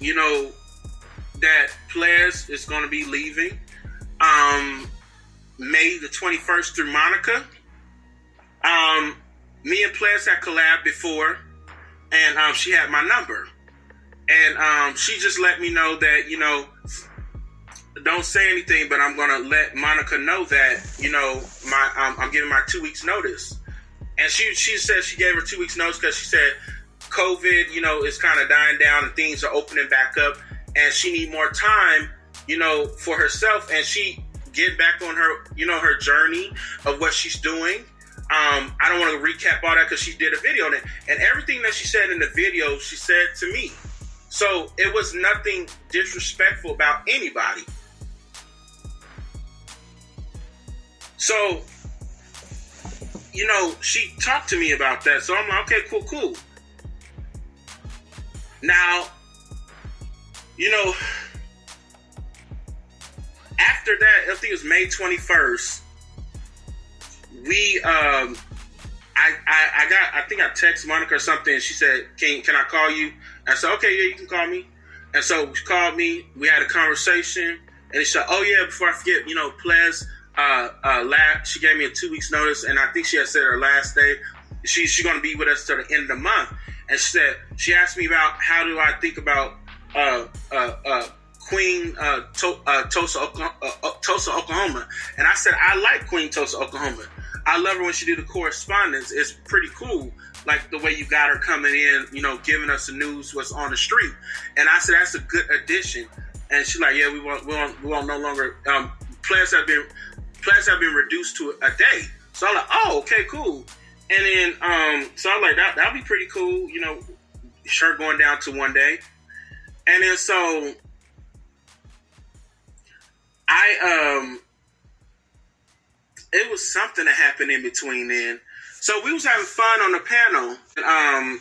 that Ples is going to be leaving May the 21st through Monica. Me and Ples had collabed before, and she had my number. And she just let me know that, don't say anything, but I'm going to let Monica know that, I'm giving my 2 weeks notice. And she said she gave her 2 weeks notice because she said COVID, is kind of dying down and things are opening back up. And she need more time, for herself. And she get back on her, her journey of what she's doing. I don't want to recap all that because she did a video on it. And everything that she said in the video, she said to me. So it was nothing disrespectful about anybody. So, she talked to me about that. So I'm like, okay, cool. Now, after that, I think it was May 21st, we, I texted Monica or something, and she said, can I call you? I said, okay, yeah, you can call me. And so she called me, we had a conversation, and she said, oh yeah, before I forget, Ples, she gave me a 2 weeks notice, and I think she had said her last day, she's going to be with us till the end of the month. And she asked me about how do I think about Queen Tulsa, Oklahoma. And I said, I like Queen Tulsa, Oklahoma. I love her when she do the correspondence. It's pretty cool, like the way you got her coming in, giving us the news, what's on the street. And I said, that's a good addition. And she's like, yeah, we won't no longer. Plans have been reduced to a day. So I'm like, oh, okay, cool. And then, so I'm like, that'll be pretty cool, her going down to 1 day. And then so it was something that happened in between then. So we was having fun on the panel, and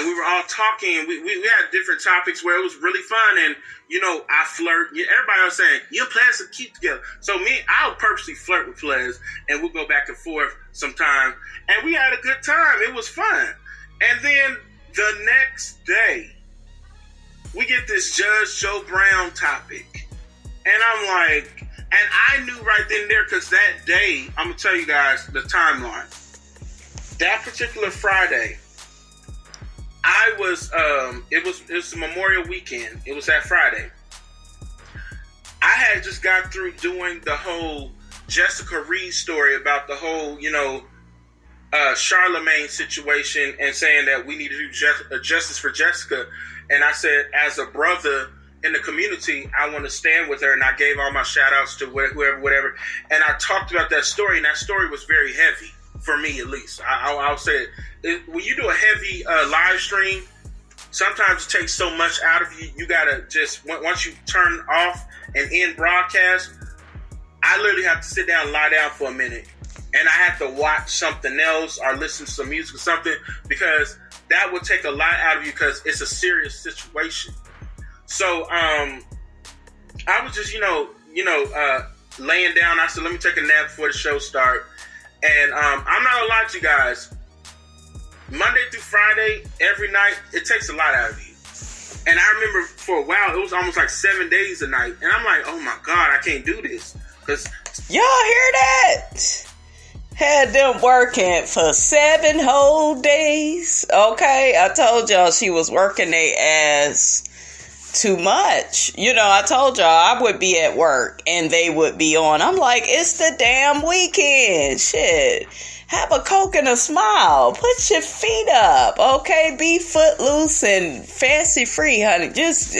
we were all talking, and we had different topics where it was really fun, and, I flirt. Everybody was saying, you and Ples are cute together. So I would purposely flirt with Ples, and we'll go back and forth sometime, and we had a good time. It was fun. And then the next day, we get this Judge Joe Brown topic, and I'm like, and I knew right then and there, because that day, I'm going to tell you guys the timeline. That particular Friday, it was Memorial Weekend. It was that Friday. I had just got through doing the whole Jessica Reed story about the whole, Charlemagne situation, and saying that we need to do justice for Jessica. And I said, as a brother in the community, I want to stand with her, and I gave all my shout outs to whoever, whatever. And I talked about that story, and that story was very heavy, for me at least. I'll say it. When you do a heavy live stream, sometimes it takes so much out of you. You gotta just, once you turn off and end broadcast, I literally have to sit down and lie down for a minute. And I have to watch something else or listen to some music or something, because that will take a lot out of you, because it's a serious situation. So I was just, laying down. I said, let me take a nap before the show start. And I'm not gonna lie to you guys. Monday through Friday, every night, it takes a lot out of you. And I remember for a while, it was almost like 7 days a night. And I'm like, oh my God, I can't do this. Cause y'all hear that? Had them working for 7 whole days. Okay, I told y'all she was working their ass too much. I told y'all I would be at work and they would be on. I'm like, it's the damn weekend. Shit. Have a Coke and a smile. Put your feet up. Okay, be footloose and fancy free, honey. Just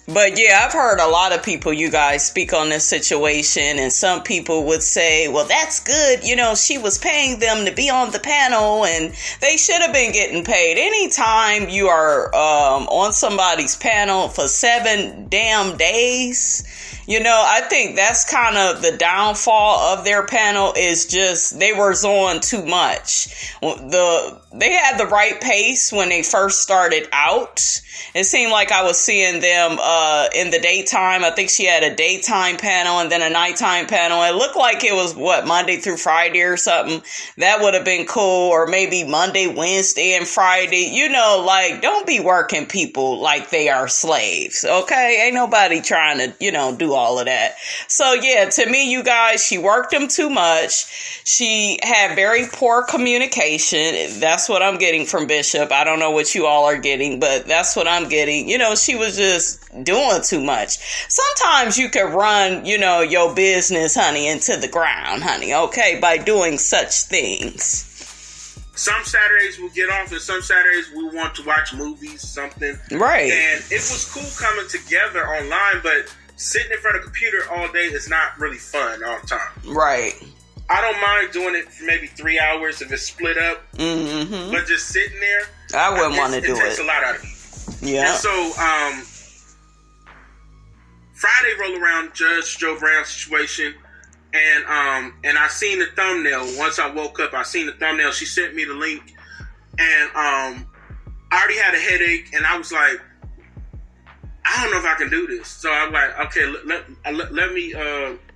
But yeah, I've heard a lot of people, you guys, speak on this situation, and some people would say, well, that's good. She was paying them to be on the panel, and they should have been getting paid. Anytime you are on somebody's panel for 7 damn days, I think that's kind of the downfall of their panel, is just they were on too much. They had the right pace when they first started out. It seemed like I was seeing them in the daytime. I think she had a daytime panel and then a nighttime panel. It looked like it was, Monday through Friday or something. That would have been cool. Or maybe Monday, Wednesday, and Friday. Don't be working people like they are slaves, okay? Ain't nobody trying to, do all of that. So, yeah, to me, you guys, she worked them too much. She had very poor communication. That's what I'm getting from Bishop. I don't know what you all are getting, but that's what I'm getting. She was just doing too much. Sometimes you can run, your business, honey, into the ground, honey, okay, by doing such things. Some Saturdays we'll get off, and some Saturdays we want to watch movies, something. Right. And it was cool coming together online, but sitting in front of a computer all day is not really fun all the time. Right. I don't mind doing it for maybe 3 hours if it's split up. Mm-hmm. But just sitting there, I wouldn't want to do it. It takes a lot out of me. Yeah. And so, Friday rolled around, Judge Joe Brown situation, and I seen the thumbnail. Once I woke up, I seen the thumbnail. She sent me the link, and I already had a headache, and I was like, I don't know if I can do this. So I'm like, okay, let me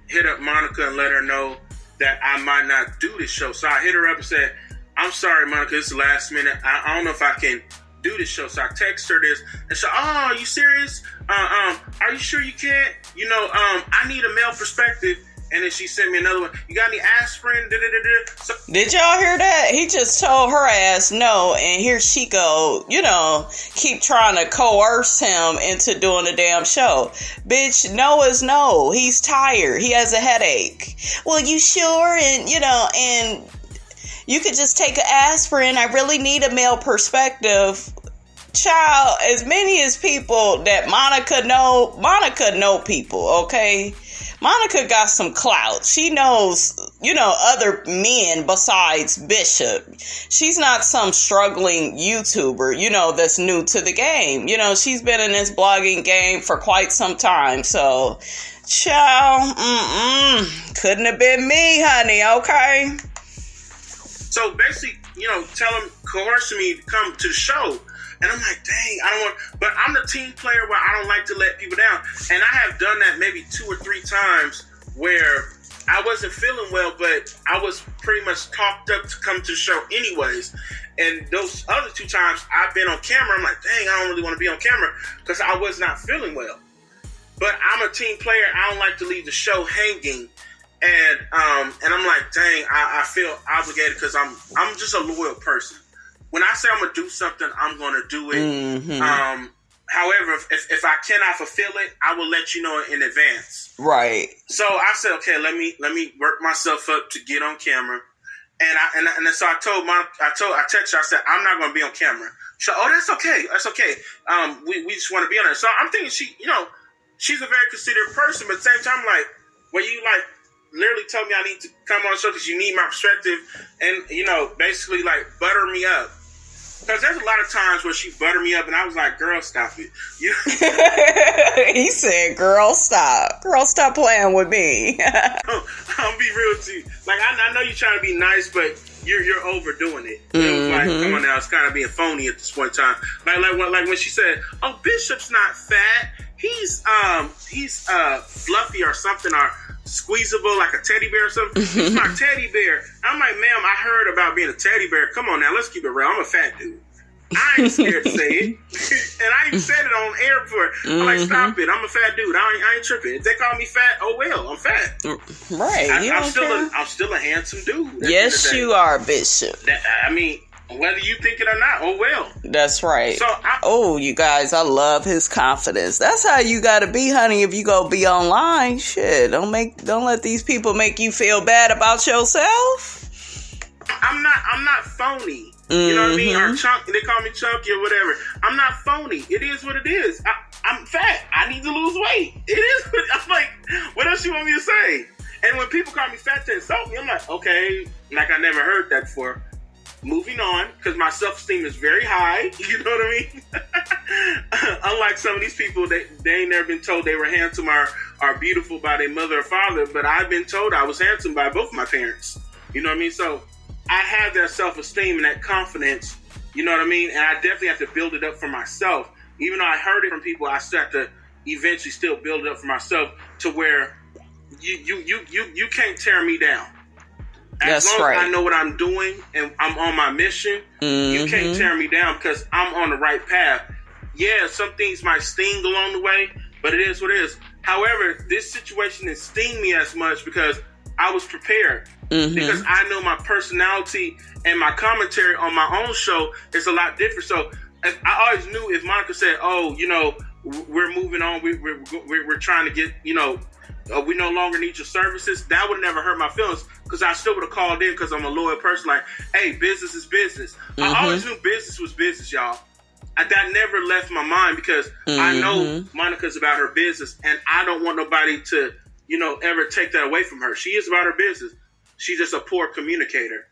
hit up Monica and let her know that I might not do this show. So I hit her up and said, I'm sorry, Monica, it's the last minute. I don't know if I can do this show. So I text her this, and she, are you serious? Are you sure you can't? I need a male perspective. And then she sent me another one. You got any aspirin? So, did y'all hear that? He just told her ass no, and here she go, keep trying to coerce him into doing the damn show. Bitch, no is no. He's tired. He has a headache. Well, you sure? And, and you could just take an aspirin. I really need a male perspective. Child, as many as people that Monica know people, okay? Monica got some clout. She knows, other men besides Bishop. She's not some struggling YouTuber, that's new to the game. She's been in this blogging game for quite some time. So, child, couldn't have been me, honey, okay? So basically, coercing me to come to the show. And I'm like, dang, I don't want, but I'm the team player where I don't like to let people down. And I have done that maybe 2 or 3 times where I wasn't feeling well, but I was pretty much talked up to come to the show anyways. And those other 2 times I've been on camera, I'm like, dang, I don't really want to be on camera because I was not feeling well. But I'm a team player. I don't like to leave the show hanging. And I'm like, dang, I feel obligated because I'm just a loyal person. When I say I'm going to do something, I'm going to do it. Mm-hmm. However, if I cannot fulfill it, I will let you know in advance. Right. So I said, okay, let me work myself up to get on camera. And so I told Monica, I texted her, I said, I'm not going to be on camera. She said, oh, that's okay. That's okay. We just want to be on there. So I'm thinking she's a very considerate person, but at the same time, like, well, you like literally told me I need to come on the show because you need my perspective and, basically like butter me up. Because there's a lot of times where she buttered me up and I was like, girl, stop it. He said, girl, stop. Girl, stop playing with me. I'll be real with you. Like, I know you're trying to be nice, but you're overdoing it. Mm-hmm. It was like, come on now, it's kind of being phony at this point in time. Like when she said, oh, Bishop's not fat. He's fluffy or something, or squeezable like a teddy bear or something. He's my teddy bear. I'm like, ma'am, I heard about being a teddy bear. Come on now, let's keep it real. I'm a fat dude. I ain't scared to say it. And I even said it on air before. I'm like, stop it. I'm a fat dude. I ain't tripping. If they call me fat, oh well, I'm fat. Right. I'm still a handsome dude. Yes, you are, Bishop. Whether you think it or not, oh well. That's right. So you guys, I love his confidence. That's how you gotta be, honey, if you go be online. Shit. Don't let these people make you feel bad about yourself. I'm not phony. You know what I mean? Or chunky, they call me chunky or whatever. I'm not phony. It is what it is. I'm fat. I need to lose weight. It is. I'm like, what else you want me to say? And when people call me fat to insult me, I'm like, okay, like I never heard that before. Moving on, because my self-esteem is very high. You know what I mean? Unlike some of these people, they ain't never been told they were handsome are beautiful by their mother or father, but I've been told I was handsome by both my parents. You know what I mean? So I have that self-esteem and that confidence. You know what I mean? And I definitely have to build it up for myself. Even though I heard it from people, I still have to eventually still build it up for myself to where you can't tear me down. As long as I know what I'm doing and I'm on my mission, you can't tear me down because I'm on the right path. Yeah, some things might sting along the way, but it is what it is. However, this situation didn't sting me as much because I was prepared. Because I know my personality and my commentary on my own show is a lot different. So I always knew if Monica said, "Oh, you know, we're moving on. We're trying to get, you know, we no longer need your services," that would never hurt my feelings because I still would have called in because I'm a loyal person. Like, hey, business is business. I always knew business was business, y'all. That never left my mind because I know Monica's about her business, and I don't want nobody to, you know, ever take that away from her. She is about her business. She's just a poor communicator.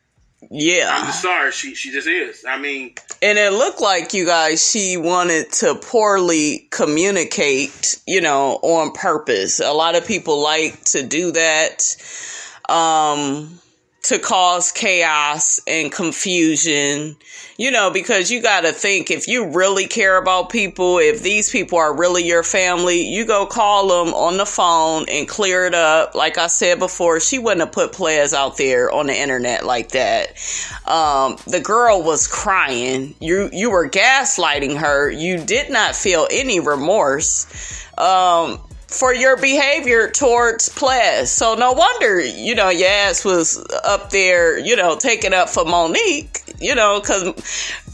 Yeah. I'm just sorry. She just is. I mean. And it looked like, you guys, she wanted to poorly communicate, you know, on purpose. A lot of people like to do that to cause chaos and confusion, you know, because you got to think, if you really care about people, if these people are really your family, you go call them on the phone and clear it up. Like I said before, she wouldn't have put players out there on the internet like that. The girl was crying. You were gaslighting her. You did not feel any remorse for your behavior towards Ples. So no wonder, you know, your ass was up there, you know, taking up for Monique, you know,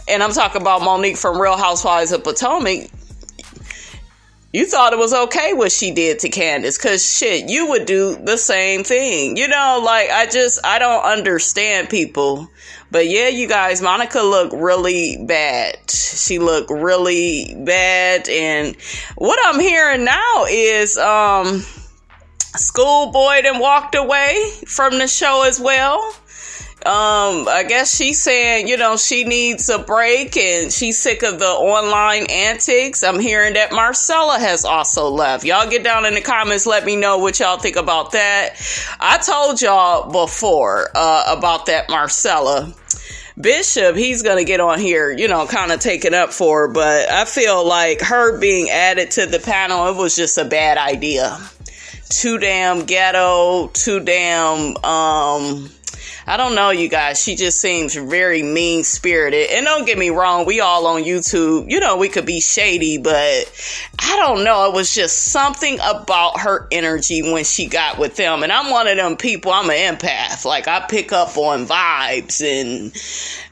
and I'm talking about Monique from Real Housewives of Potomac. You thought it was okay what she did to Candace, because shit, you would do the same thing. You know, like, I don't understand people. But yeah, you guys, Monica looked really bad. She looked really bad. And what I'm hearing now is Schoolboy done walked away from the show as well. I guess she's saying, you know, she needs a break and she's sick of the online antics. I'm hearing that Marcella has also left. Y'all get down in the comments. Let me know what y'all think about that. I told y'all before about that Marcella. Bishop, he's going to get on here, you know, kind of take it up for her. But I feel like her being added to the panel, it was just a bad idea. Too damn ghetto, too damn, I don't know, you guys. She just seems very mean-spirited. And don't get me wrong, we all on YouTube, you know, we could be shady, but I don't know. It was just something about her energy when she got with them. And I'm one of them people, I'm an empath. Like, I pick up on vibes and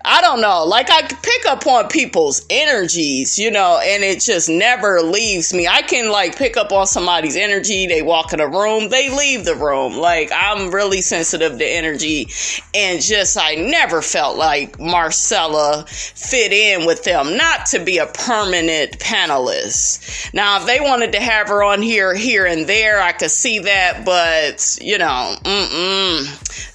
I don't know. Like, I pick up on people's energies, you know, and it just never leaves me. I can, like, pick up on somebody's energy. They walk in a room, they leave the room. Like, I'm really sensitive to energy. And just, I never felt like Marcella fit in with them. Not to be a permanent panelist. Now, if they wanted to have her on here and there, I could see that. But, you know,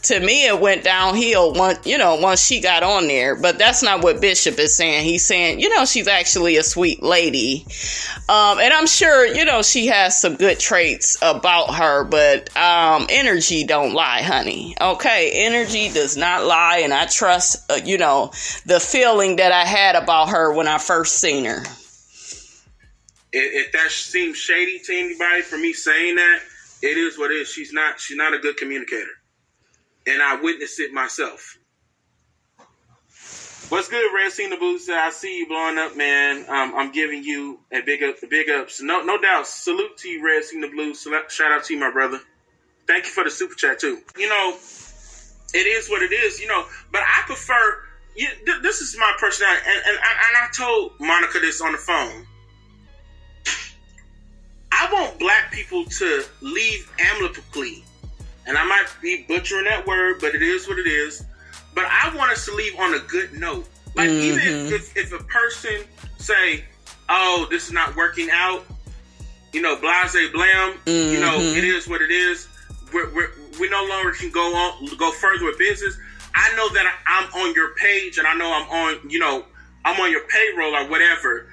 to me, it went downhill once she got on there. But that's not what Bishop is saying. He's saying, you know, she's actually a sweet lady. And I'm sure, you know, she has some good traits about her. But energy don't lie, honey. Okay, energy does not lie, and I trust, you know, the feeling that I had about her when I first seen her. If that seems shady to anybody for me saying that, it is what it is. She's not a good communicator, and I witnessed it myself. What's good, Red Cena Boots? I see you blowing up, man. I'm giving you a big ups. No doubt. Salute to you, Red Cena Blues. Shout out to you, my brother. Thank you for the super chat too. You know, it is what it is, you know, but I prefer, this is my personality, and I told Monica this on the phone. I want black people to leave amicably, and I might be butchering that word, but it is what it is, but I want us to leave on a good note. Like, even if a person say, oh, this is not working out, you know, blase blam, you know, it is what it is. We no longer can go further with business. I know that I'm on your page, and I know I'm on your payroll or whatever.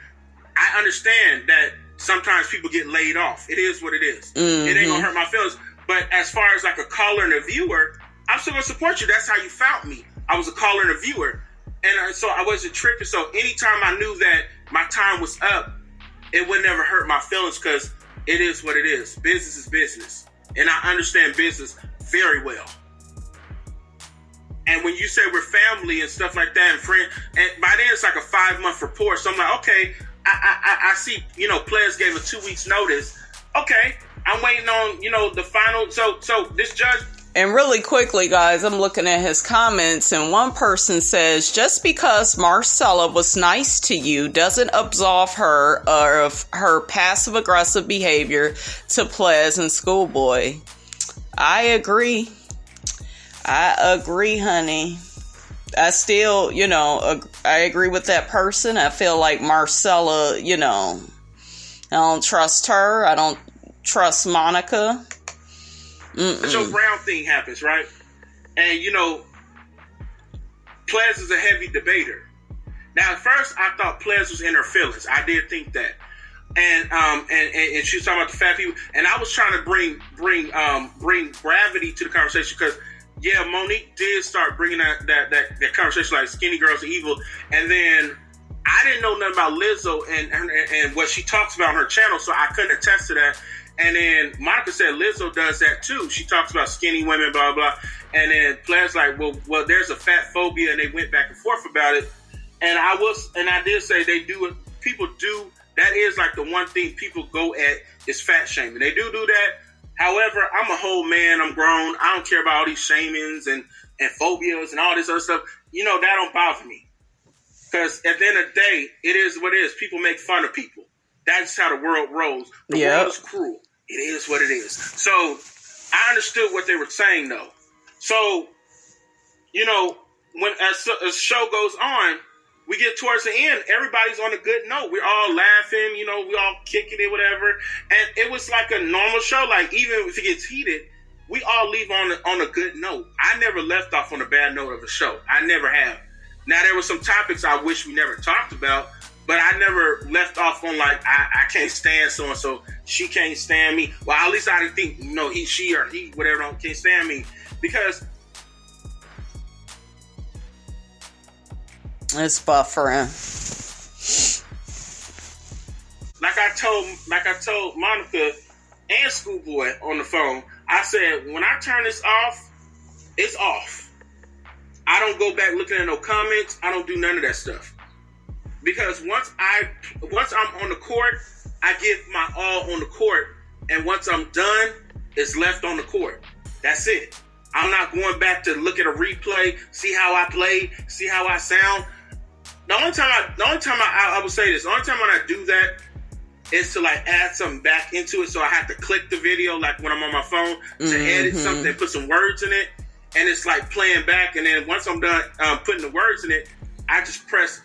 I understand that sometimes people get laid off. It is what it is. It ain't gonna hurt my feelings. But as far as like a caller and a viewer, I'm still gonna support you. That's how you found me. I was a caller and a viewer. And so I wasn't tripping. So anytime I knew that my time was up, it would never hurt my feelings because it is what it is. Business is business. And I understand business very well. And when you say we're family and stuff like that and friends, and by then it's like a 5-month report. So I'm like, okay, I see, players gave a 2 weeks notice. Okay, I'm waiting on, the final. So this judge. And really quickly, guys, I'm looking at his comments, and one person says, just because Marcella was nice to you doesn't absolve her of her passive-aggressive behavior to Ples and Schoolboy. I agree, honey. I still, I agree with that person. I feel like Marcella, I don't trust her. I don't trust Monica. The Joe Brown thing happens, right? And, Ples is a heavy debater. Now, at first, I thought Ples was in her feelings. I did think that. And she was talking about the fat people. And I was trying to bring gravity to the conversation because, yeah, Monique did start bringing that conversation like skinny girls are evil. And then I didn't know nothing about Lizzo and what she talks about on her channel, so I couldn't attest to that. And then Monica said Lizzo does that too. She talks about skinny women, blah, blah. And then Ples like, well, there's a fat phobia, and they went back and forth about it. And I did say they do it. People do. That is like the one thing people go at is fat shaming. They do that. However, I'm a whole man. I'm grown. I don't care about all these shamings and phobias and all this other stuff. That don't bother me. Because at the end of the day, it is what it is. People make fun of people. That's how the world rolls. The world is cruel. It is what it is. So I understood what they were saying, though. So, when as the show goes on, we get towards the end, everybody's on a good note. We're all laughing, we all kicking it, whatever. And it was like a normal show. Like, even if it gets heated, we all leave on a good note. I never left off on a bad note of a show. I never have. Now, there were some topics I wish we never talked about, but I never left off on like, I can't stand so-and-so. She can't stand me. Well, at least I didn't think, he, she, or he, whatever, can't stand me. Because it's buffering. Like I told Monica and Schoolboy on the phone, I said, when I turn this off, it's off. I don't go back looking at no comments. I don't do none of that stuff. Because once I'm on the court, I give my all on the court. And once I'm done, it's left on the court. That's it. I'm not going back to look at a replay, see how I played, see how I sound. The only time I would say this, the only time when I do that is to like add something back into it. So I have to click the video like when I'm on my phone to edit something, put some words in it. And it's like playing back. And then once I'm done putting the words in it, I just press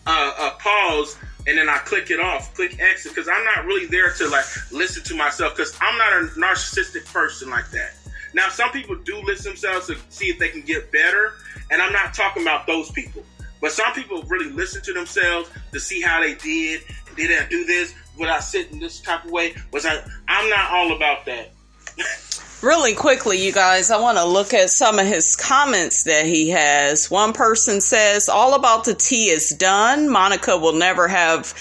pause, and then I click it off, click exit, because I'm not really there to like listen to myself, because I'm not a narcissistic person like that. Now, some people do listen to themselves to see if they can get better, and I'm not talking about those people. But some people really listen to themselves to see how they did. Did I do this? Would I sit in this type of way? I'm not all about that. Really quickly, you guys, I want to look at some of his comments that he has. One person says, all about the tea is done. Monica will never have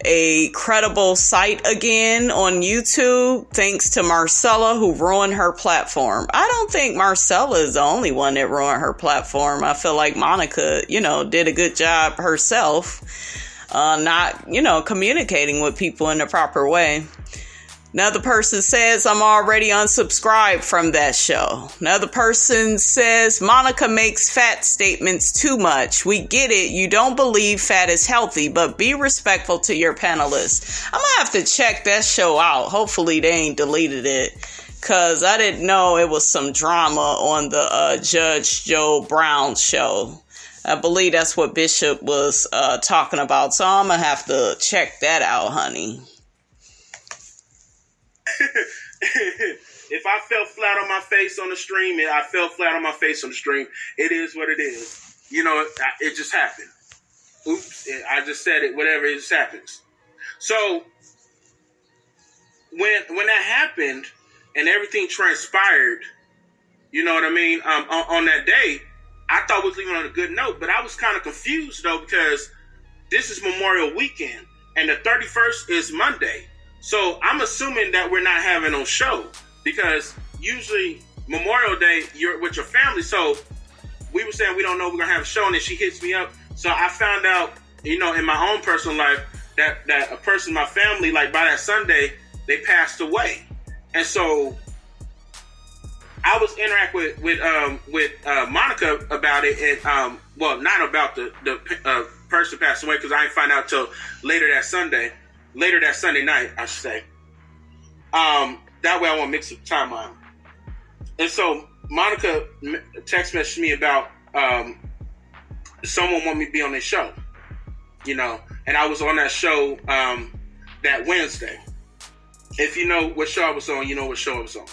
a credible site again on YouTube, thanks to Marcella, who ruined her platform. I don't think Marcella is the only one that ruined her platform. I feel like Monica, did a good job herself, not, communicating with people in the proper way. Another person says, I'm already unsubscribed from that show. Another person says, Monica makes fat statements too much. We get it. You don't believe fat is healthy, but be respectful to your panelists. I'm going to have to check that show out. Hopefully they ain't deleted it, because I didn't know it was some drama on the Judge Joe Brown show. I believe that's what Bishop was talking about. So I'm going to have to check that out, honey. If I fell flat on my face on the stream, I fell flat on my face on the stream. It is what it is. It just happened. Oops, I just said it. Whatever, it just happens. So when that happened and everything transpired, you know what I mean? On that day, I thought we was leaving on a good note, but I was kind of confused though because this is Memorial Weekend and the 31st is Monday. So I'm assuming that we're not having no show because usually Memorial Day you're with your family. So we were saying we don't know if we're gonna have a show, and then she hits me up. So I found out, you know, in my own personal life that a person in my family, like by that Sunday, they passed away, and so I was interacting with Monica about it, and well, not about the person passed away because I didn't find out till later that Sunday night, I should say. That way I won't mix up the timeline. And so Monica text messaged me about someone want me to be on their show, you know, and I was on that show that Wednesday. If you know what show I was on, you know what show I was on.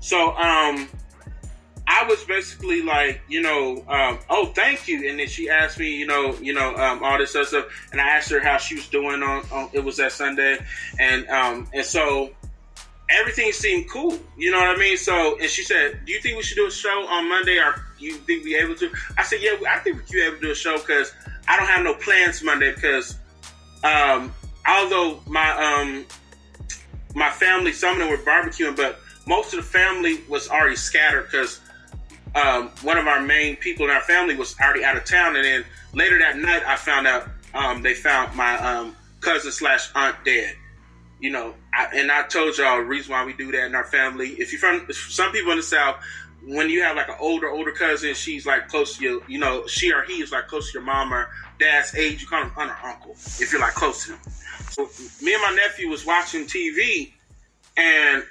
So I was basically like, you know, oh, thank you. And then she asked me, all this other stuff. And I asked her how she was doing on it was that Sunday. And so everything seemed cool. You know what I mean? So, and she said, do you think we should do a show on Monday? Or you think we able to? I said, yeah, I think we could be able to do a show because I don't have no plans Monday because although my family, some of them were barbecuing, but most of the family was already scattered because one of our main people in our family was already out of town. And then later that night, I found out they found my cousin / aunt dead. You know, I told y'all the reason why we do that in our family. If you're from some people in the South, when you have like an older cousin, she's like close to you, you know, she or he is like close to your mom or dad's age, you call him aunt or uncle if you're like close to them. So me and my nephew was watching TV, and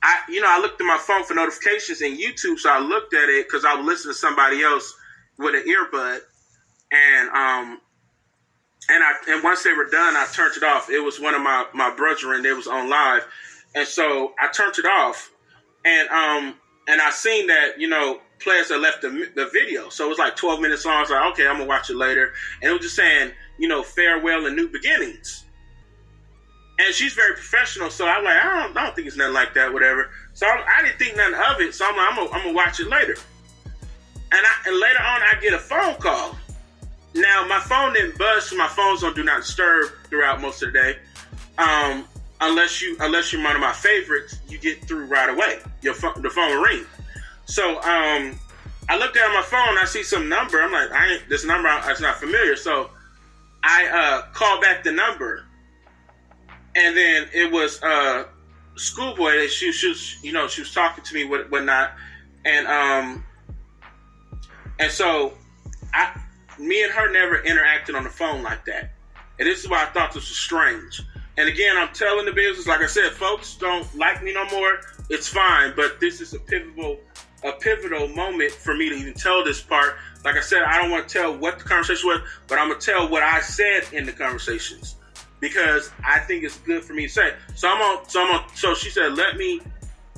I looked at my phone for notifications in YouTube, so I looked at it because I was listening to somebody else with an earbud, and once they were done, I turned it off. It was one of my brethren, they was on live, and so I turned it off, and I seen that, you know, players had left the video, so it was like 12 minutes long. I was like, okay, I'm gonna watch it later, and it was just saying, you know, farewell and new beginnings. And she's very professional, so I'm like, I don't think it's nothing like that, whatever. So I didn't think nothing of it, so I'm like, I'm gonna watch it later. And later on, I get a phone call. Now, my phone didn't buzz, so my phone's on Do Not Disturb throughout most of the day. Unless you're one of my favorites, you get through right away. The phone will ring. So I looked at my phone, I see some number. I'm like, this number is not familiar. So I called back the number. And then it was Schoolboy. She was talking to me, whatnot, and so me and her never interacted on the phone like that, and this is why I thought this was strange. And again, I'm telling the business, like I said, folks don't like me no more. It's fine, but this is a pivotal moment for me to even tell this part. Like I said, I don't want to tell what the conversation was, but I'm gonna tell what I said in the conversations, because I think it's good for me to say. So she said, let me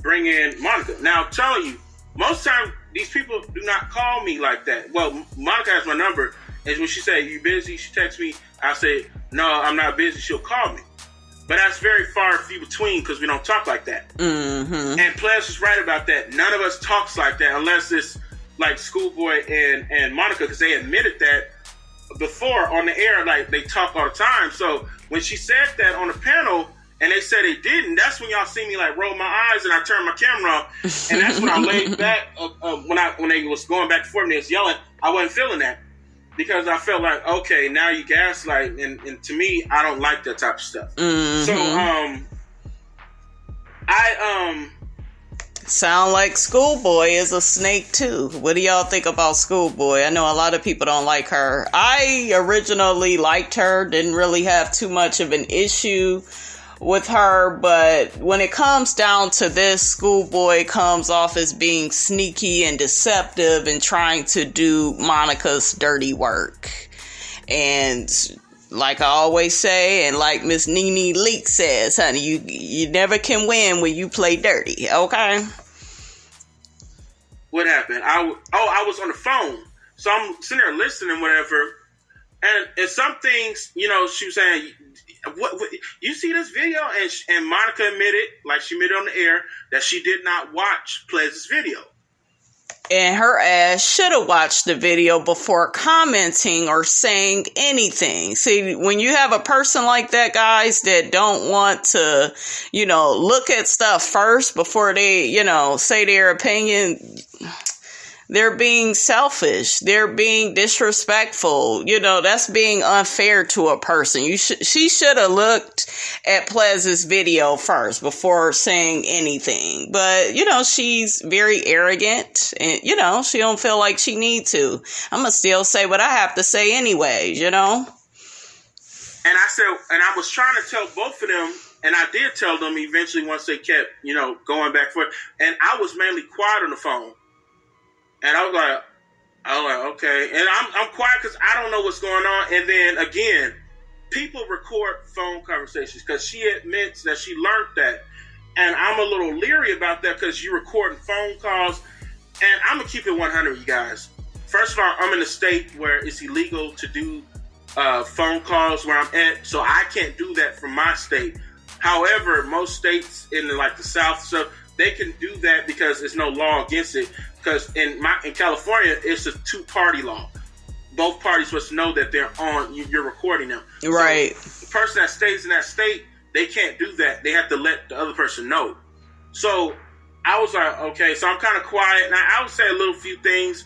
bring in Monica. Now, I'm telling you, most times these people do not call me like that. Well, Monica has my number, and when she say, you busy? She texts me. I say, no, I'm not busy. She'll call me. But that's very far and few between because we don't talk like that. Mm-hmm. And Ples is right about that. None of us talks like that unless it's like Schoolboy and Monica, because they admitted that before on the air, like they talk all the time. So when she said that on the panel and they said they didn't, that's when y'all see me like roll my eyes and I turn my camera off, and that's when I laid back. When they was going back and forth and they was yelling, I wasn't feeling that because I felt like, okay, now you gaslight, and to me, I don't like that type of stuff. Mm-hmm. So I sound like Schoolboy is a snake too. What do y'all think about Schoolboy? I know a lot of people don't like her. I originally liked her, didn't really have too much of an issue with her, but when it comes down to this, Schoolboy comes off as being sneaky and deceptive and trying to do Monica's dirty work. And like I always say, and like Miss Nene Leak says, honey, you never can win when you play dirty, okay? What happened? I was on the phone, so I'm sitting there listening, whatever, and some things, you know, she was saying, what you see this video? And Monica admitted, like she admitted on the air, that she did not watch Plez's video. And her ass should have watched the video before commenting or saying anything. See, when you have a person like that, guys, that don't want to, look at stuff first before they, say their opinion, they're being selfish. They're being disrespectful. That's being unfair to a person. She should have looked at Plez's video first before saying anything. But, she's very arrogant and, she don't feel like she need to. I'm going to still say what I have to say anyways, And I said, and I was trying to tell both of them, and I did tell them eventually once they kept, going back and forth. And I was mainly quiet on the phone. And I was like, okay. And I'm quiet because I don't know what's going on. And then again, people record phone conversations because she admits that she learned that. And I'm a little leery about that because you're recording phone calls. And I'm going to keep it 100, you guys. First of all, I'm in a state where it's illegal to do phone calls where I'm at. So I can't do that from my state. However, most states in the South, so they can do that because there's no law against it. Because in California, it's a two-party law. Both parties must know that you're recording them. Right. So the person that stays in that state, they can't do that. They have to let the other person know. So I was like, okay, so I'm kind of quiet. Now, I would say a little few things.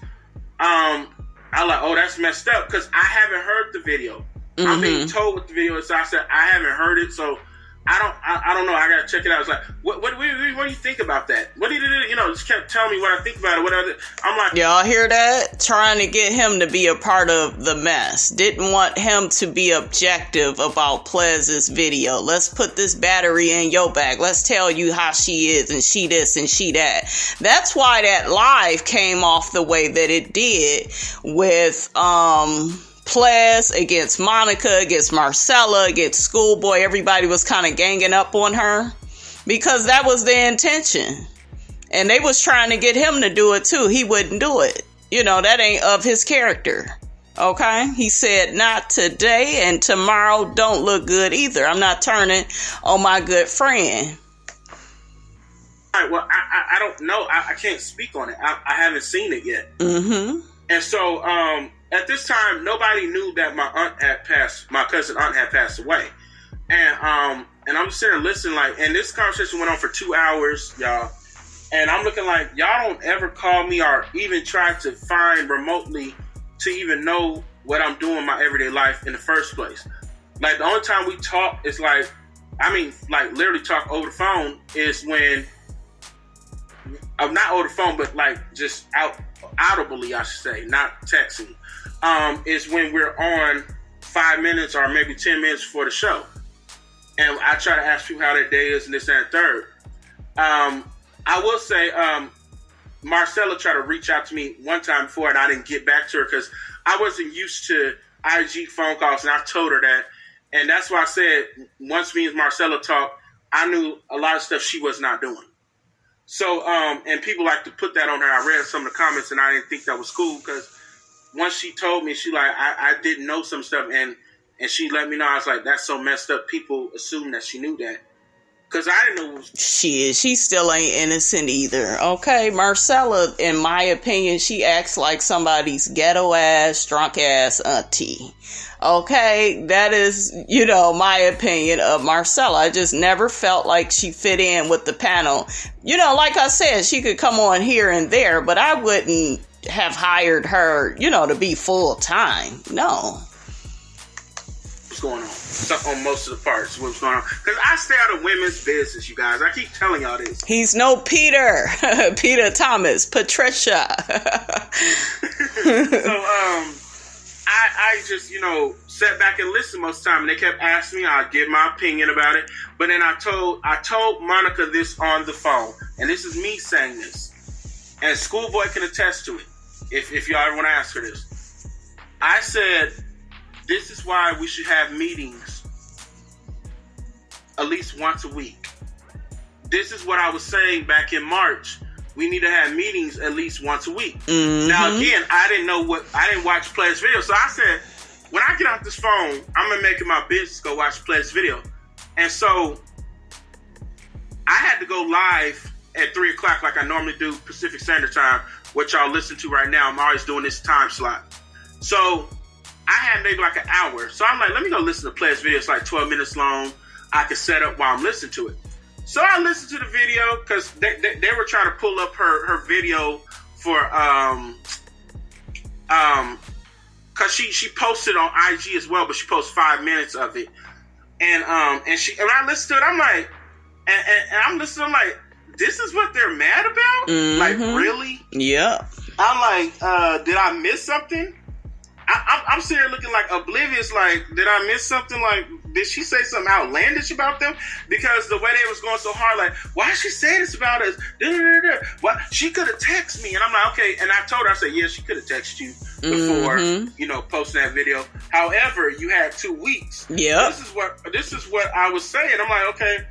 I like, oh, that's messed up because I haven't heard the video. Mm-hmm. I'm being told what the video is. So I said, I haven't heard it. So I don't know. I gotta check it out. I was like, what do you think about that? What do you just kept telling me what I think about it. I'm like, y'all hear that? Trying to get him to be a part of the mess. Didn't want him to be objective about Plez's video. Let's put this battery in your bag. Let's tell you how she is and she this and she that. That's why that live came off the way that it did with Plez against Monica, against Marcella, against Schoolboy. Everybody was kind of ganging up on her because that was the intention. And they was trying to get him to do it too. He wouldn't do it. That ain't of his character. Okay? He said, not today, and tomorrow don't look good either. I'm not turning on my good friend. All right, well, I don't know. I can't speak on it. I haven't seen it yet. Mm-hmm. And so, at this time, nobody knew that my cousin aunt had passed away. And I'm just sitting there listening, and this conversation went on for 2 hours, y'all. And I'm looking like, y'all don't ever call me or even try to find remotely to even know what I'm doing in my everyday life in the first place. The only time we talk is literally talk over the phone is when, not over the phone, but just audibly, I should say, not texting. Is when we're on 5 minutes or maybe 10 minutes before the show. And I try to ask people how their day is and this and that third. I will say, Marcella tried to reach out to me one time before and I didn't get back to her because I wasn't used to IG phone calls and I told her that. And that's why I said, once me and Marcella talked, I knew a lot of stuff she was not doing. So, and people like to put that on her. I read some of the comments and I didn't think that was cool because once she told me, I didn't know some stuff, and she let me know. I was like, that's so messed up. People assume that she knew that. Because I didn't know. She still ain't innocent either. Okay, Marcella, in my opinion, she acts like somebody's ghetto ass, drunk ass auntie. Okay, that is, my opinion of Marcella. I just never felt like she fit in with the panel. Like I said, she could come on here and there, but I wouldn't have hired her, to be full time. No. What's going on? On most of the parts, what's going on? Because I stay out of women's business, you guys. I keep telling y'all this. He's no Peter. Peter Thomas. Patricia. So, I just, sat back and listened most of the time. And they kept asking me. I'd give my opinion about it. But then I told Monica this on the phone. And this is me saying this. And Schoolboy can attest to it. If y'all ever want to ask her this. I said, this is why we should have meetings at least once a week. This is what I was saying back in March. We need to have meetings at least once a week. Mm-hmm. Now, again, I didn't watch Plez's video. So I said, when I get off this phone, I'm going to make it my business go watch Pled's video. And so I had to go live at 3 o'clock like I normally do Pacific Standard Time, which y'all listen to right now. I'm always doing this time slot. So I had maybe like an hour. So I'm like, let me go listen to Pled's video. It's like 12 minutes long. I can set up while I'm listening to it. So I listened to the video because they were trying to pull up her video for because she posted on IG as well, but she posted 5 minutes of it. And I listened to it, I'm like, and I'm listening, I'm like, this is what they're mad about? Mm-hmm. Like, really? Yeah. I'm like, did I miss something? I'm sitting here looking like oblivious, like, did I miss something? Like, did she say something outlandish about them? Because the way they was going so hard, like, why she say this about us? What? She could have texted me. And I'm like, okay. And I told her, I said, yeah, she could have texted you before, posting that video. However, you had 2 weeks. Yeah. This is what I was saying. I'm like, okay,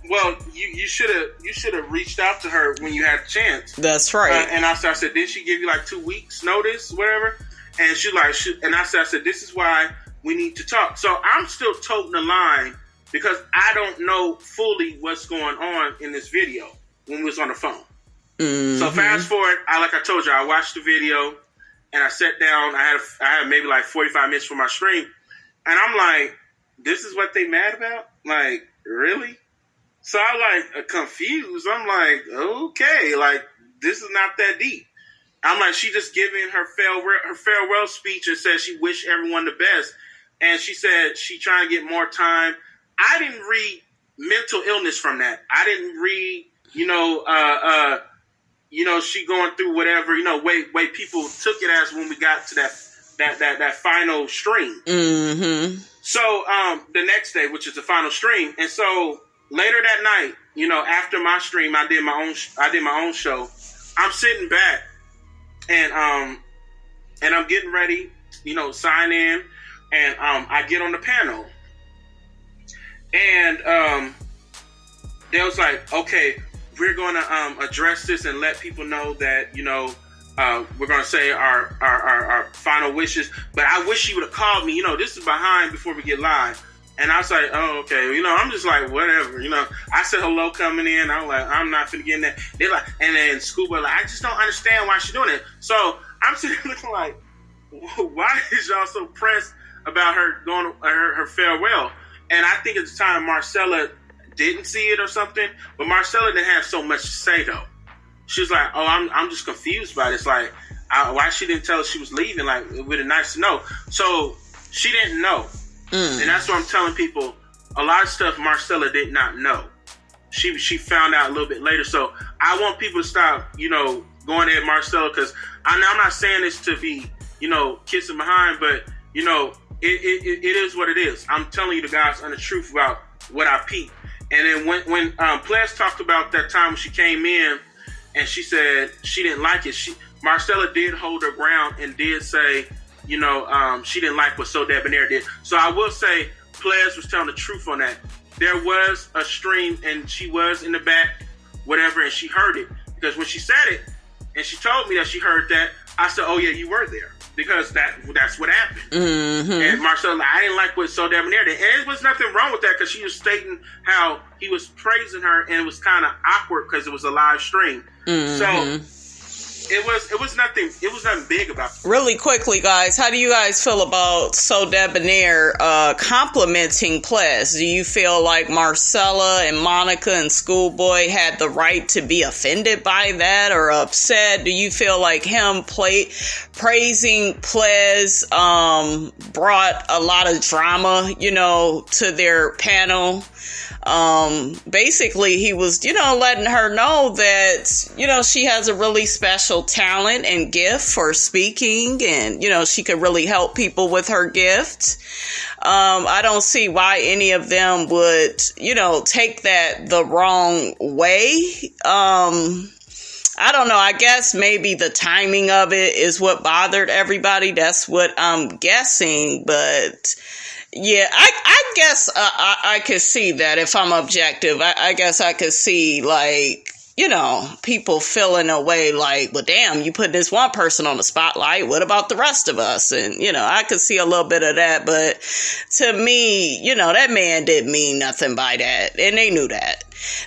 well, you should have reached out to her when you had a chance. That's right. And I said, did she give you like 2 weeks notice, whatever? And I said, this is why we need to talk. So I'm still toting the line because I don't know fully what's going on in this video when we was on the phone. Mm-hmm. So fast forward, like I told you, I watched the video and I sat down. I had maybe like 45 minutes for my stream. And I'm like, this is what they mad about? Like, really? So I'm like confused. I'm like, okay, like this is not that deep. I'm like, she just giving her farewell speech and said she wished everyone the best. And she said she trying to get more time. I didn't read mental illness from that. I didn't read, she going through whatever, way people took it as when we got to that final stream. Mm-hmm. So the next day, which is the final stream. And so later that night, after my stream, I did my own show. I'm sitting back. And I'm getting ready, sign in, and I get on the panel, and they was like, okay, we're going to address this and let people know that we're going to say our final wishes. But I wish you would have called me. This is behind before we get live. And I was like, oh, okay. I'm just like, whatever. I said hello coming in. I'm like, I'm not finna get in that. They're like, and then Scuba like, I just don't understand why she's doing it. So I'm sitting looking like, why is y'all so pressed about her going her farewell? And I think at the time Marcella didn't see it or something, but Marcella didn't have so much to say though. She was like, oh, I'm just confused by this. Like, why she didn't tell us she was leaving? Like, it would have been nice to know. So she didn't know. And that's what I'm telling people. A lot of stuff Marcella did not know. She found out a little bit later. So I want people to stop, going at Marcella, because I'm not saying this to be, kissing behind, but it is what it is. I'm telling you the guys the truth about what I peeped. And then when Ples talked about that time when she came in and she said she didn't like it, Marcella did hold her ground and did say, she didn't like what So Debonair did. So I will say Ples was telling the truth on that. There was a stream and she was in the back, whatever, and she heard it. Because when she said it and she told me that she heard that, I said, oh yeah, you were there. Because that's what happened. Mm-hmm. And Marcella, I didn't like what So Debonair did. And there was nothing wrong with that because she was stating how he was praising her and it was kind of awkward because it was a live stream. Mm-hmm. So it was nothing big about it. Really quickly, guys, how do you guys feel about So Debonair complimenting Ples? Do you feel like Marcella and Monica and Schoolboy had the right to be offended by that or upset? Do you feel like him praising Ples brought a lot of drama, to their panel? Basically he was, letting her know that, she has a really special talent and gift for speaking and, she could really help people with her gift. I don't see why any of them would, take that the wrong way. I don't know. I guess maybe the timing of it is what bothered everybody. That's what I'm guessing, but yeah, I guess I could see that if I'm objective. I guess I could see, like, people feeling a way like, well, damn, you put this one person on the spotlight. What about the rest of us? And, I could see a little bit of that. But to me, that man didn't mean nothing by that. And they knew that.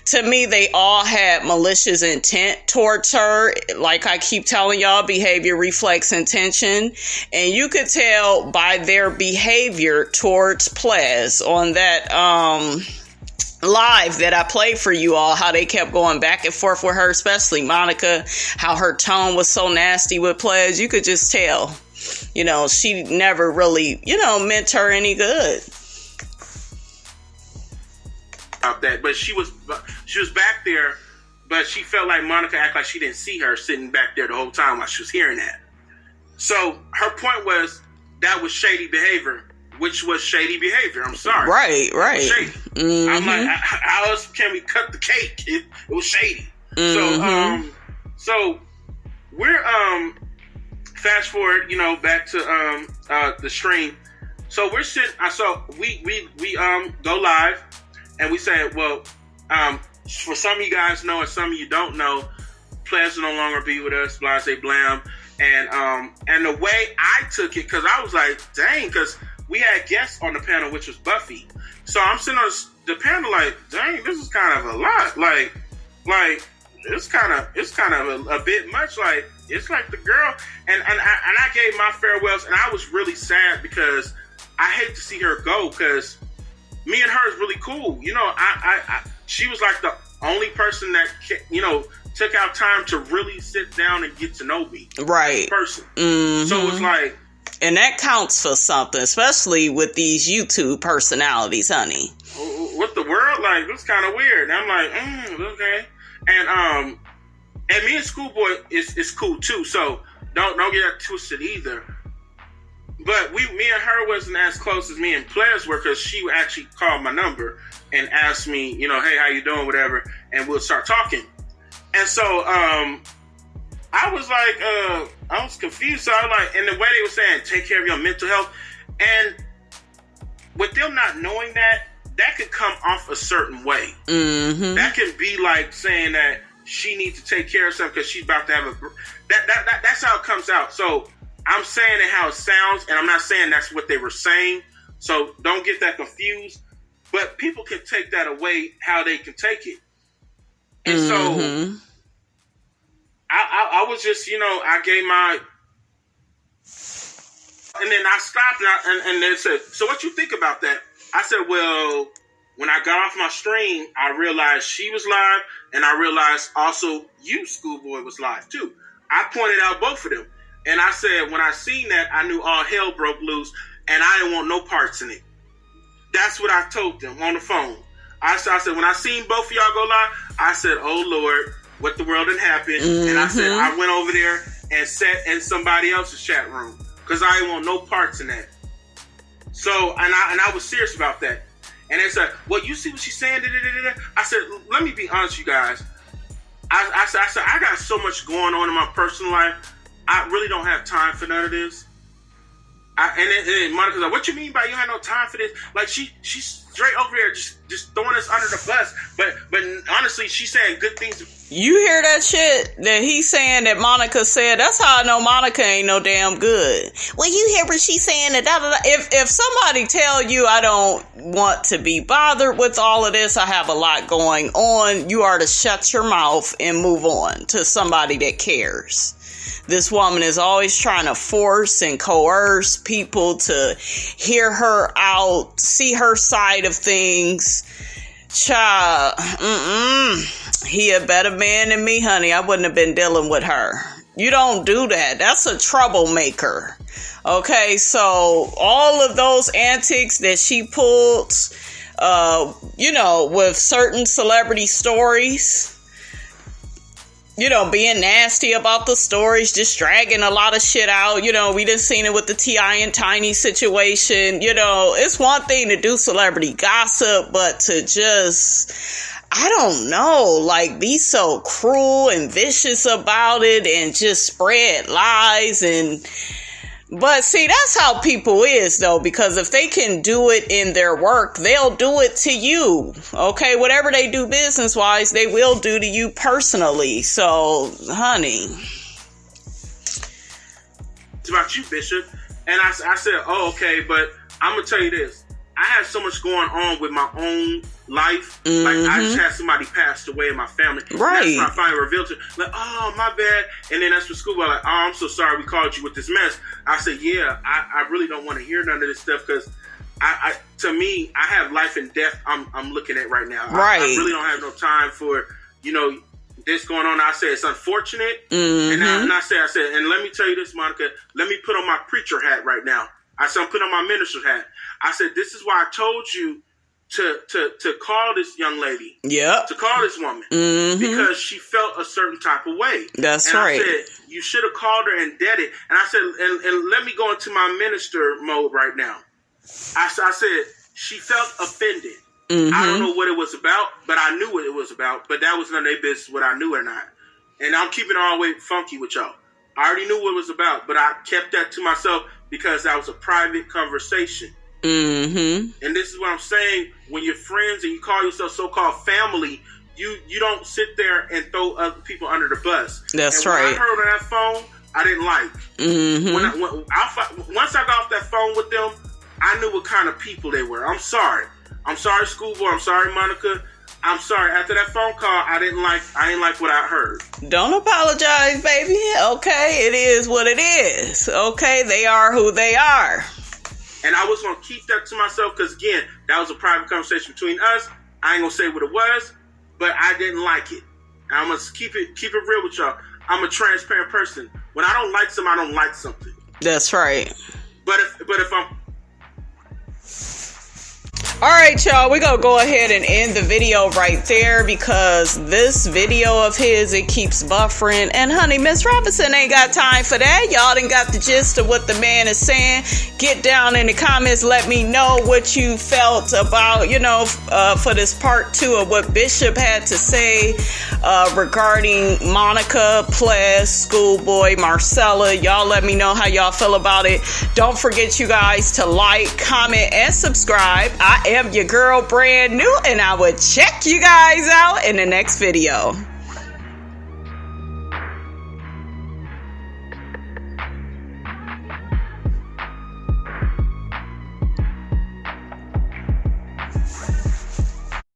To me, they all had malicious intent towards her. Like I keep telling y'all, behavior reflects intention. And you could tell by their behavior towards Plez on that, live that I played for you all, how they kept going back and forth with her, especially Monica, how her tone was so nasty with Pledge. You could just tell, she never really, meant her any good. About that, but she was back there, but she felt like Monica acted like she didn't see her sitting back there the whole time while she was hearing that. So her point was that was shady behavior. Which was shady behavior. I'm sorry. Right. Shady. Mm-hmm. I'm like, how else can we cut the cake? It was shady. Mm-hmm. So we're fast forward, back to the stream. So we're sitting. So we go live, and we say, well, for some of you guys know, and some of you don't know, Plez will no longer be with us. Blase blam. And the way I took it, because I was like, dang, because we had guests on the panel, which was Buffy. So I'm sitting on the panel like, dang, this is kind of a lot. Like it's kind of a bit much. Like, it's like the girl. And I gave my farewells, and I was really sad because I hate to see her go, because me and her is really cool. She was like the only person that, took out time to really sit down and get to know me. Right. Person. Mm-hmm. So it's like, and that counts for something, especially with these YouTube personalities, honey. What the world? Like, this kind of weird. And I'm like, okay. And me and Schoolboy is cool too. So don't get that twisted either. But me and her wasn't as close as me and Plez were, because she actually called my number and asked me, hey, how you doing, whatever, and we'll start talking. And so I was like, I was confused. So I was like, and the way they were saying, take care of your mental health. And with them not knowing that could come off a certain way. Mm-hmm. That could be like saying that she needs to take care of something because she's about to have that's how it comes out. So I'm saying it how it sounds, and I'm not saying that's what they were saying. So don't get that confused. But people can take that away how they can take it. And so I was just, I gave my, and then I stopped and they said, so what you think about that? I said, well, when I got off my stream, I realized she was live, and I realized also you, Schoolboy, was live too. I pointed out both of them. And I said, when I seen that, I knew all hell broke loose, and I didn't want no parts in it. That's what I told them on the phone. I said, when I seen both of y'all go live, I said, oh Lord, what the world had happened. Mm-hmm. And I said, I went over there and sat in somebody else's chat room, because I didn't want no parts in that. So, and I was serious about that. And they said, well, you see what she's saying? I said, let me be honest, you guys. I said, I got so much going on in my personal life. I really don't have time for none of this. And Monica's like, what you mean by you have no time for this? Like, she's straight over there just throwing us under the bus. But honestly, she's saying good things. You hear that shit that he's saying that Monica said? That's how I know Monica ain't no damn good. Well, you hear what she's saying? If somebody tell you I don't want to be bothered with all of this, I have a lot going on, you are to shut your mouth and move on to somebody that cares. This woman is always trying to force and coerce people to hear her out, see her side of things. Child, he a better man than me, honey. I wouldn't have been dealing with her. You don't do that. That's a troublemaker. Okay, so all of those antics that she pulled, with certain celebrity stories, being nasty about the stories, just dragging a lot of shit out. We done seen it with the T.I. and Tiny situation. It's one thing to do celebrity gossip, but to just, I don't know, like, be so cruel and vicious about it and just spread lies and But see, that's how people is, though, because if they can do it in their work, they'll do it to you. Okay, whatever they do business-wise, they will do to you personally. So, honey. It's about you, Bishop. And I said, oh, okay, but I'm going to tell you this. I had so much going on with my own life. Mm-hmm. Like, I just had somebody passed away in my family. Right. And that's when I finally revealed it. Like, oh, my bad. And then that's when school was like, oh, I'm so sorry we called you with this mess. I said, yeah, I really don't want to hear none of this stuff because to me, I have life and death I'm looking at right now. Right. I really don't have no time for, this going on. I said, it's unfortunate. Mm-hmm. And I said, and let me tell you this, Monica, let me put on my preacher hat right now. I said, I'm putting on my minister hat. I said, this is why I told you to call this young lady. Yeah. To call this woman. Mm-hmm. Because she felt a certain type of way. That's right. I said, you should have called her and did it. And I said, and let me go into my minister mode right now. I said, she felt offended. Mm-hmm. I don't know what it was about, but I knew what it was about. But that was none of their business, whether I knew or not. And I'm keeping it all the way funky with y'all. I already knew what it was about, but I kept that to myself because that was a private conversation. Mm-hmm. And this is what I'm saying. When you're friends and you call yourself so-called family, you don't sit there and throw other people under the bus. That's and right. When I heard on that phone, I didn't like. Mm-hmm. Once I got off that phone with them, I knew what kind of people they were. I'm sorry. I'm sorry, Schoolboy. I'm sorry, Monica. I'm sorry. After that phone call, I didn't like what I heard. Don't apologize, baby. Okay, it is what it is. Okay, they are who they are. And I was going to keep that to myself because, again, that was a private conversation between us. I ain't going to say what it was, but I didn't like it. And I'm going to keep it real with y'all. I'm a transparent person. When I don't like something, I don't like something. That's right. But if I'm... All right, y'all, we're going to go ahead and end the video right there because this video of his, it keeps buffering. And, honey, Miss Robinson ain't got time for that. Y'all done got the gist of what the man is saying. Get down in the comments. Let me know what you felt about, for this part 2 of what Bishop had to say regarding Monica, Ples, Schoolboy, Marcella. Y'all let me know how y'all feel about it. Don't forget, you guys, to like, comment, and subscribe. I am your girl, brand new, and I will check you guys out in the next video.